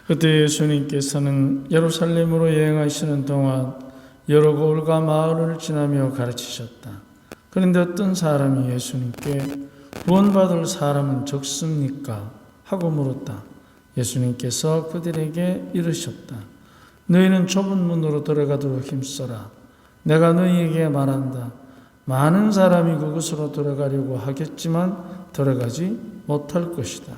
그때 예수님께서는 예루살렘으로 여행하시는 동안 여러 고을과 마을을 지나며 가르치셨다. 그런데 어떤 사람이 예수님께 구원받을 사람은 적습니까? 하고 물었다. 예수님께서 그들에게 이르셨다. 너희는 좁은 문으로 들어가도록 힘써라. 내가 너희에게 말한다. 많은 사람이 그곳으로 들어가려고 하겠지만 들어가지 못할 것이다.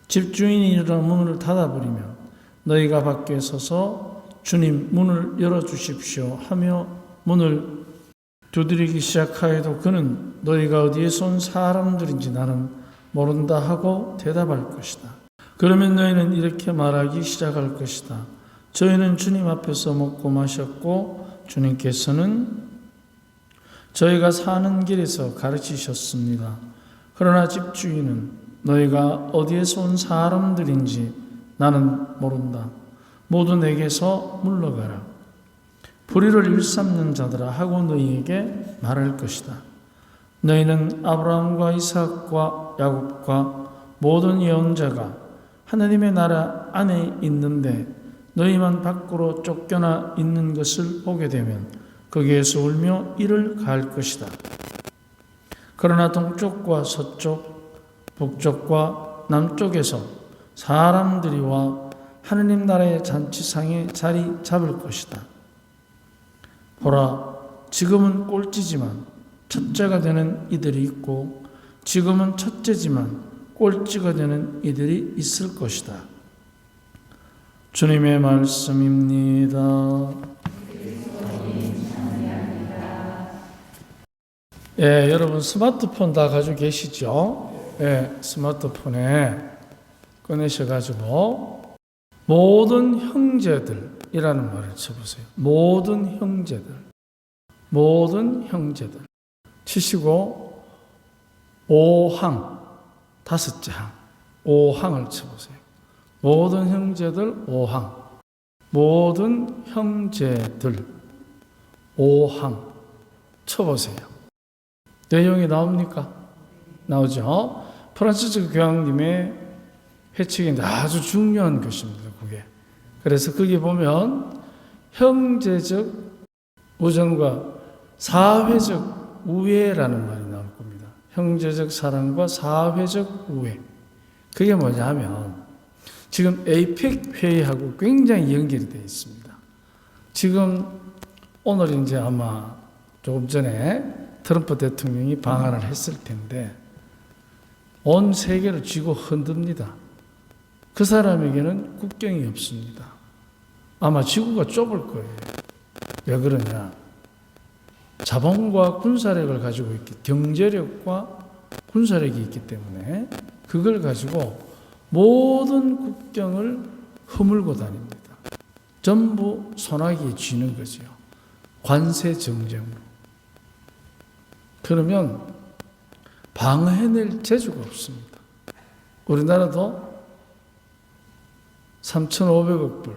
집주인이 일어나 문을 닫아버리면 너희가 밖에 서서 주님 문을 열어주십시오 하며 문을 두드리기 시작하여도 그는 너희가 어디에서 온 사람들인지 나는 모른다 하고 대답할 것이다. 그러면 너희는 이렇게 말하기 시작할 것이다. 저희는 주님 앞에서 먹고 마셨고 주님께서는 저희가 사는 길에서 가르치셨습니다. 그러나 집주인은 너희가 어디에서 온 사람들인지 나는 모른다. 모두 내게서 물러가라. 불의를 일삼는 자들아 하고 너희에게 말할 것이다. 너희는 아브라함과 이삭과 야곱과 모든 예언자가 하나님의 나라 안에 있는데 너희만 밖으로 쫓겨나 있는 것을 보게 되면 거기에서 울며 이를 가할 것이다. 그러나 동쪽과 서쪽, 북쪽과 남쪽에서 사람들이 와 하느님 나라의 잔치상에 자리 잡을 것이다. 보라, 지금은 꼴찌지만 첫째가 되는 이들이 있고 지금은 첫째지만 꼴찌가 되는 이들이 있을 것이다. 주님의 말씀입니다. 예, 여러분 스마트폰 다 가지고 계시죠? 예, 스마트폰에 꺼내셔가지고 모든 형제들이라는 말을 쳐보세요. 모든 형제들. 치시고 5항, 5째 항, 5항을 쳐보세요. 모든 형제들 5항. 모든 형제들 5항 쳐보세요. 내용이 나옵니까? 나오죠? 프란시스 교황님의 회칙인데 아주 중요한 것입니다. 그게. 그래서 거기 보면 형제적 우정과 사회적 우애라는 말이 나올 겁니다. 형제적 사랑과 사회적 우애. 그게 뭐냐면 지금 에이펙 회의하고 굉장히 연결이 되어 있습니다. 지금 오늘 이제 아마 조금 전에 트럼프 대통령이 방한을 했을 텐데 온 세계를 쥐고 흔듭니다. 그 사람에게는 국경이 없습니다. 아마 지구가 좁을 거예요. 왜 그러냐? 자본과 군사력을 가지고 있기, 경제력과 군사력이 있기 때문에 그걸 가지고 모든 국경을 허물고 다닙니다. 전부 소나기에 쥐는 거죠. 관세 정쟁으로. 그러면 방어해낼 재주가 없습니다. 우리나라도 3,500억 불,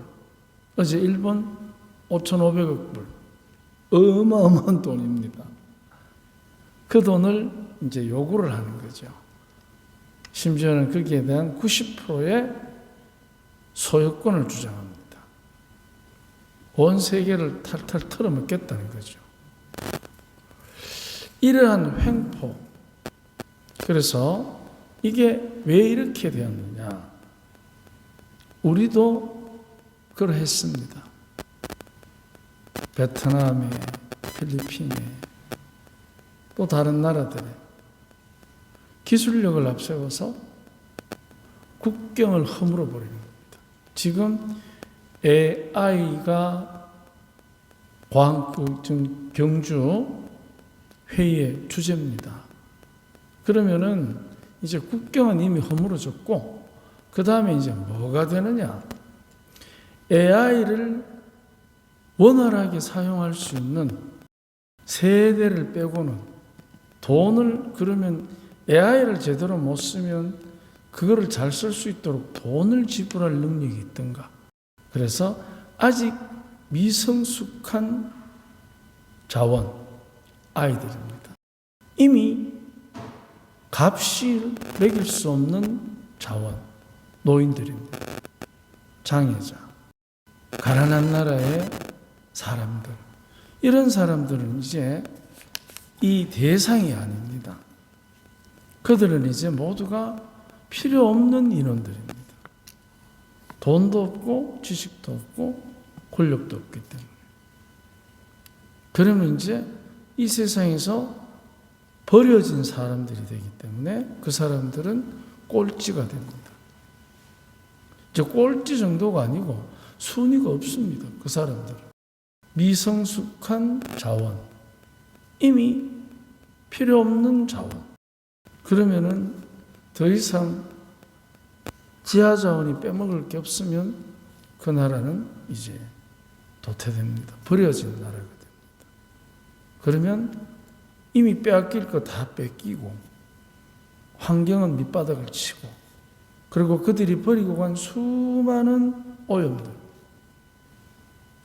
어제 일본 5,500억 불, 어마어마한 돈입니다. 그 돈을 이제 요구를 하는 거죠. 심지어는 거기에 대한 90%의 소유권을 주장합니다. 온 세계를 탈탈 털어먹겠다는 거죠. 이러한 횡포. 그래서 이게 왜 이렇게 되었느냐? 우리도 그러했습니다. 베트남에, 필리핀에, 또 다른 나라들에 기술력을 앞세워서 국경을 허물어 버리는 겁니다. 지금 AI가 경주 회의의 주제입니다. 그러면은 이제 국경은 이미 허물어졌고 그 다음에 이제 뭐가 되느냐? AI를 원활하게 사용할 수 있는 세대를 빼고는 돈을, 그러면 AI를 제대로 못 쓰면 그거를 잘 쓸 수 있도록 돈을 지불할 능력이 있던가. 그래서 아직 미성숙한 자원, 아이들입니다. 이미 값이 매길 수 없는 자원, 노인들입니다. 장애자, 가난한 나라의 사람들, 이런 사람들은 이제 이 대상이 아닙니다. 그들은 이제 모두가 필요 없는 인원들입니다. 돈도 없고 지식도 없고 권력도 없기 때문에. 그러면 이제 이 세상에서 버려진 사람들이 되기 때문에 그 사람들은 꼴찌가 됩니다. 이제 꼴찌 정도가 아니고 순위가 없습니다. 그 사람들은. 미성숙한 자원, 이미 필요 없는 자원. 그러면은 더 이상 지하 자원이 빼먹을 게 없으면 그 나라는 이제 도태됩니다. 버려진 나라가 됩니다. 그러면 이미 빼앗길 거 다 뺏기고 환경은 밑바닥을 치고 그리고 그들이 버리고 간 수많은 오염들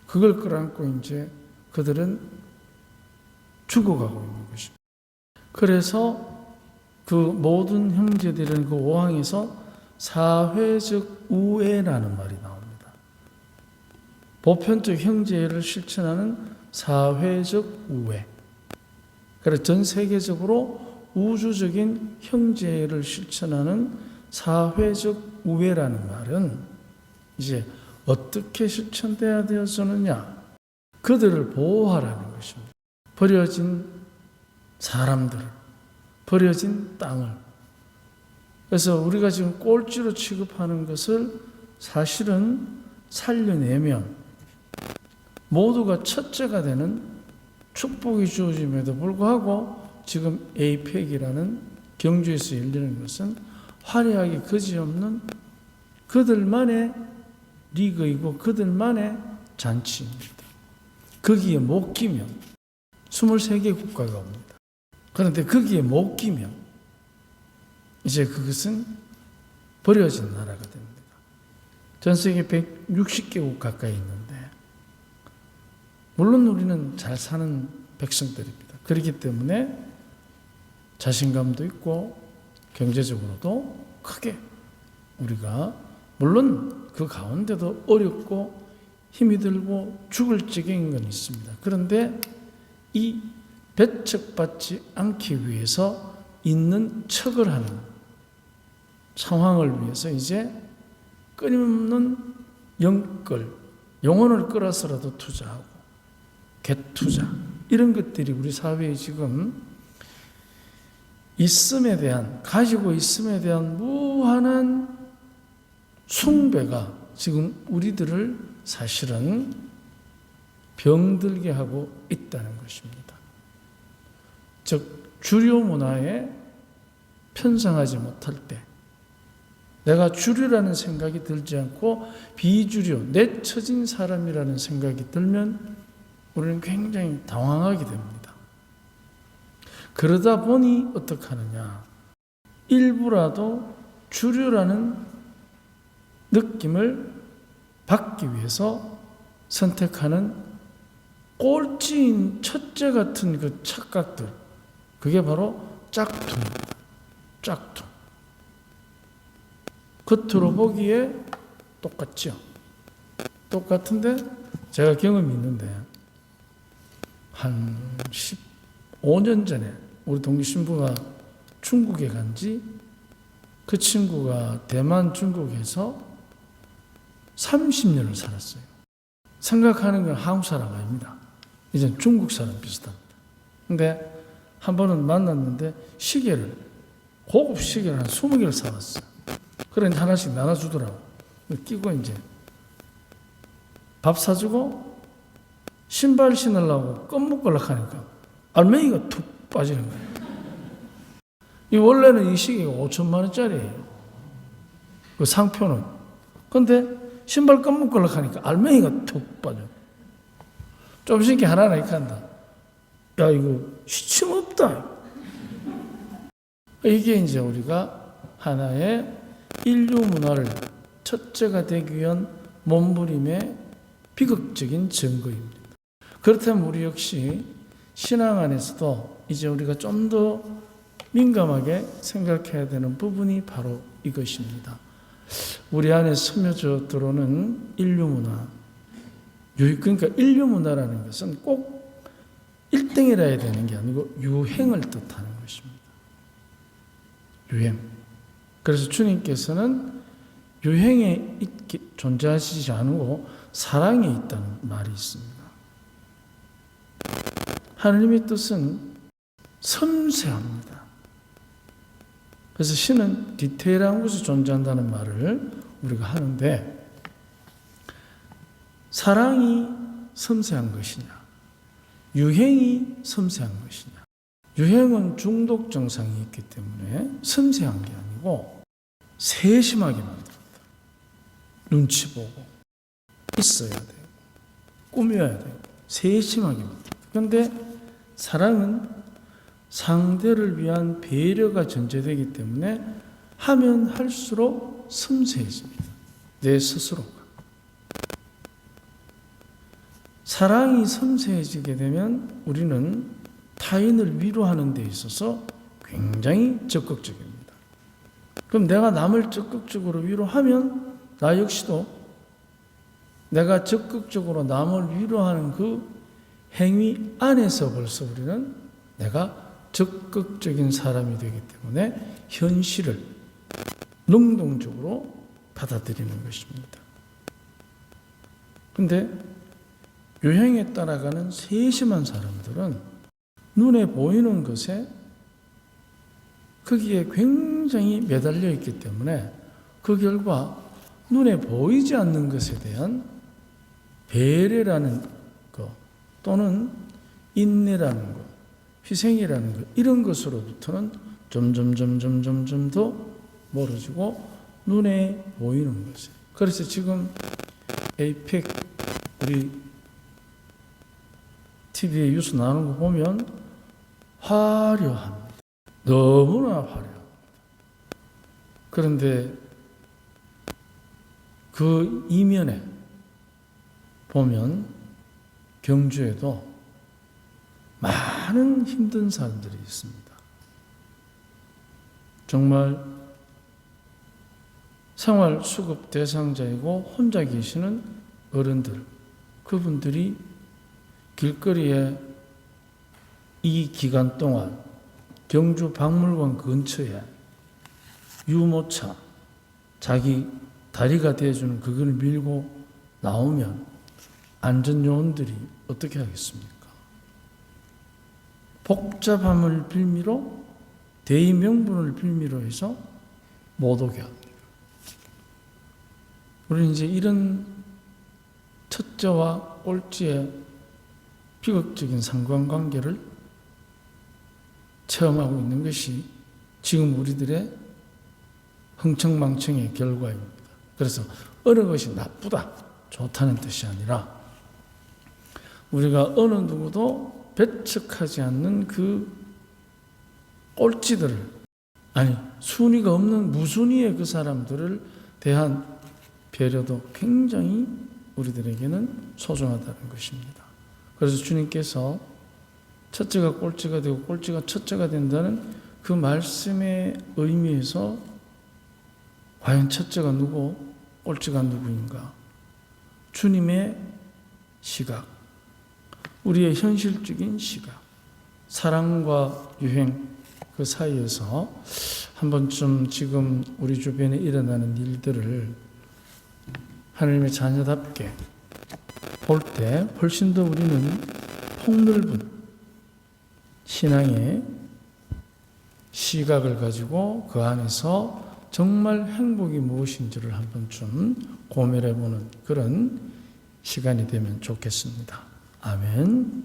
그걸 끌어안고 이제 그들은 죽어가고 있는 것입니다. 그래서 그 모든 형제들은 그 5항에서 사회적 우애라는 말이 나옵니다. 보편적 형제를 실천하는 사회적 우애. 그래서 전 세계적으로 우주적인 형제를 실천하는 사회적 우애라는 말은 이제 어떻게 실천돼야 되어서느냐? 그들을 보호하라는 것입니다. 버려진 사람들을, 버려진 땅을. 그래서 우리가 지금 꼴찌로 취급하는 것을 사실은 살려내면 모두가 첫째가 되는 축복이 주어짐에도 불구하고 지금 에이펙이라는 경주에서 열리는 것은 화려하게 그지없는 그들만의 리그이고 그들만의 잔치입니다. 거기에 못 끼면 23개 국가가 옵니다. 그런데 거기에 못 끼면 이제 그것은 버려진 나라가 됩니다. 전 세계 160개국 가까이 있는데 물론 우리는 잘 사는 백성들입니다. 그렇기 때문에 자신감도 있고 경제적으로도 크게 우리가 물론 그 가운데도 어렵고 힘이 들고 죽을 지경인 건 있습니다. 그런데 이 배척받지 않기 위해서 있는 척을 하는 상황을 위해서 이제 끊임없는 영혼을 끌어서라도 투자하고 개투자 이런 것들이 우리 사회에 지금 있음에 대한 가지고 있음에 대한 무한한 숭배가 지금 우리들을 사실은 병들게 하고 있다는 것입니다. 즉 주류 문화에 편성하지 못할 때 내가 주류라는 생각이 들지 않고 비주류, 내쳐진 사람이라는 생각이 들면 우리는 굉장히 당황하게 됩니다. 그러다 보니 어떻게 하느냐? 일부라도 주류라는 느낌을 받기 위해서 선택하는 꼴찌인 첫째 같은 그 착각들, 그게 바로 짝퉁입니다. 짝퉁. 겉으로 보기에 똑같죠. 똑같은데 제가 경험이 있는데 한 15년 전에 우리 동기 신부가 중국에 간지 그 친구가 대만 중국에서 30년을 살았어요. 생각하는 건 한국 사람 아닙니다. 이제 중국 사람 비슷합니다. 근데 한 번은 만났는데 시계를 고급 시계를 한 20개를 사왔어요. 그래 하나씩 나눠주더라고. 끼고 이제 밥 사주고 신발 신으려고 껌 묶으려고 하니까 알맹이가 툭 빠지는 거예요. 이 원래는 이 시계가 5천만 원짜리예요. 그 상표는. 근데 신발 껌 묶으려고 하니까 알맹이가 툭 빠져. 좀 신기 하나 이렇게 한다. 야 이거 시침 없다. 이게 이제 우리가 하나의 인류 문화를 첫째가 되기 위한 몸부림의 비극적인 증거입니다. 그렇다면 우리 역시 신앙 안에서도 이제 우리가 좀 더 민감하게 생각해야 되는 부분이 바로 이것입니다. 우리 안에 스며져 들어오는 인류문화, 그러니까 인류문화라는 것은 꼭 1등이라 해야 되는 게 아니고 유행을 뜻하는 것입니다. 유행. 그래서 주님께서는 유행에 존재하시지 않고 사랑에 있다는 말이 있습니다. 하나님의 뜻은 섬세합니다. 그래서 신은 디테일한 곳에 존재한다는 말을 우리가 하는데, 사랑이 섬세한 것이냐, 유행이 섬세한 것이냐. 유행은 중독 증상이 있기 때문에 섬세한 게 아니고 세심하게 만듭니다. 눈치 보고 있어야 돼요. 꾸며야 돼요. 세심하게 만듭니다. 그런데 사랑은 상대를 위한 배려가 전제되기 때문에 하면 할수록 섬세해집니다. 내 스스로가. 사랑이 섬세해지게 되면 우리는 타인을 위로하는 데 있어서 굉장히 적극적입니다. 그럼 내가 남을 적극적으로 위로하면 나 역시도 내가 적극적으로 남을 위로하는 그 행위 안에서 벌써 우리는 내가 적극적인 사람이 되기 때문에 현실을 능동적으로 받아들이는 것입니다. 그런데 유행에 따라가는 세심한 사람들은 눈에 보이는 것에 거기에 굉장히 매달려 있기 때문에 그 결과 눈에 보이지 않는 것에 대한 배려라는 것 또는 인내라는 것, 희생이라는 것, 이런 것으로부터는 점점 더 멀어지고 눈에 보이는 것이에요. 그래서 지금 에이펙 우리 TV에 뉴스 나오는 거 보면 화려합니다. 너무나 화려합니다. 그런데 그 이면에 보면 경주에도 많은 힘든 사람들이 있습니다. 정말 생활 수급 대상자이고 혼자 계시는 어른들, 그분들이 길거리에 이 기간 동안 경주 박물관 근처에 유모차, 자기 다리가 되어주는 그걸 밀고 나오면 안전요원들이 어떻게 하겠습니까? 복잡함을 빌미로, 대의 명분을 빌미로 해서 못 오게 합니다. 우리는 이제 이런 첫째와 꼴찌의 비극적인 상관관계를 체험하고 있는 것이 지금 우리들의 흥청망청의 결과입니다. 그래서 어느 것이 나쁘다, 좋다는 뜻이 아니라 우리가 어느 누구도 배척하지 않는 그 꼴찌들을, 아니 순위가 없는 무순위의 그 사람들을 대한 배려도 굉장히 우리들에게는 소중하다는 것입니다. 그래서 주님께서 첫째가 꼴찌가 되고 꼴찌가 첫째가 된다는 그 말씀의 의미에서 과연 첫째가 누구, 꼴찌가 누구인가? 주님의 시각, 우리의 현실적인 시각, 사랑과 유행 그 사이에서 한 번쯤 지금 우리 주변에 일어나는 일들을 하나님의 자녀답게 볼 때 훨씬 더 우리는 폭넓은 신앙의 시각을 가지고 그 안에서 정말 행복이 무엇인지를 한 번쯤 고민해보는 그런 시간이 되면 좋겠습니다. 아멘.